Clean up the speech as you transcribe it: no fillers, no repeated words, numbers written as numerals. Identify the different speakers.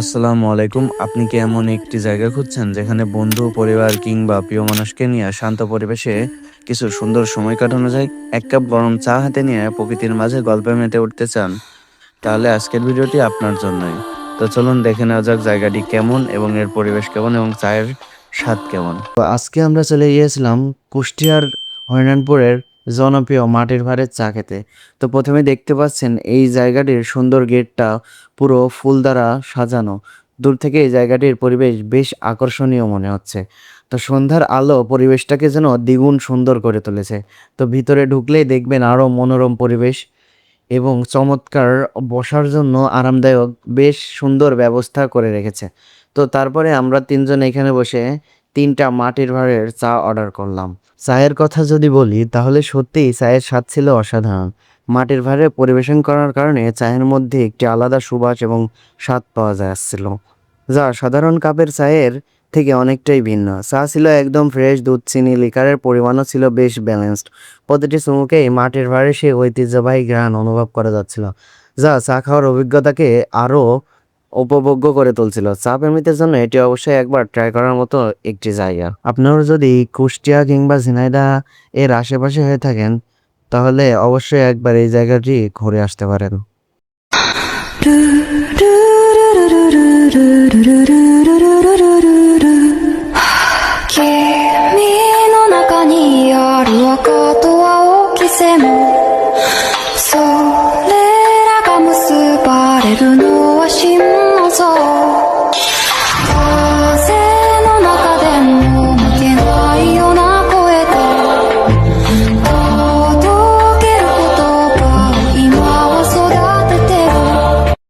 Speaker 1: আসসালামু আলাইকুম। আপনি কি এমন একটি জায়গা খুঁজছেন যেখানে বন্ধু, পরিবার কিংবা প্রিয় মানুষকে নিয়ে শান্ত পরিবেশে কিছু সুন্দর সময় কাটানো যায়? এক কাপ গরম চা হাতে নিয়ে প্রকৃতির মাঝে গল্পে মেতে উঠতে চান? তাহলে আজকের ভিডিওটি আপনার জন্যই। তো চলুন দেখে নেওয়া যাক জায়গাটি কেমন এবং এর পরিবেশ কেমন এবং চায়ের স্বাদ কেমন। তো আজকে আমরা চলে গিয়েছিলাম কুষ্টিয়ার হরিনানপুরের জনপ্রিয় মাটির ভাঁড়ের চা খেতে। তো প্রথমে দেখতে পাচ্ছেন এই জায়গাটির সুন্দর গেটটা পুরো ফুল দ্বারা সাজানো। দূর থেকে এই জায়গাটির পরিবেশ বেশ আকর্ষণীয় মনে হচ্ছে। তো সন্ধ্যার আলো পরিবেশটাকে যেন দ্বিগুণ সুন্দর করে তুলেছে। তো ভিতরে ঢুকলেই দেখবেন আরও মনোরম পরিবেশ এবং চমৎকার বসার জন্য আরামদায়ক বেশ সুন্দর ব্যবস্থা করে রেখেছে। তো তারপরে আমরা ৩ জন এখানে বসে ৩টা মাটির ভাঁড়ের চা অর্ডার করলাম। চায়ের কথা যদি বলি তাহলে সত্যিই চায়ের স্বাদ ছিল অসাধারণ। মাটির ভাঁড়ে পরিবেশন করার কারণে চায়ের মধ্যে একটি আলাদা সুবাস এবং স্বাদ পাওয়া যাচ্ছিল, যা সাধারণ কাপের চায়ের থেকে অনেকটাই ভিন্ন। চা ছিল একদম ফ্রেশ, দুধ, চিনি, লিকারের পরিমাণও ছিল বেশ ব্যালেন্সড। প্রতিটি চুমুকেই মাটির ভাঁড়ে সেই ঐতিহ্যবাহী ঘ্রাণ অনুভব করা যাচ্ছিল, যা চা খাওয়ার অভিজ্ঞতাকে আরও উপভোগ্য করে তুলছিল। চা প্রেমীদের জন্য এটি অবশ্যই একবার ট্রাই করার মতো একটি জায়গা। আপনারা যদি কুষ্টিয়া কিংবা ঝিনাইদহ এর আশেপাশে হয়ে থাকেন তাহলে অবশ্যই একবার এই জায়গাটি ঘুরে আসতে পারেন।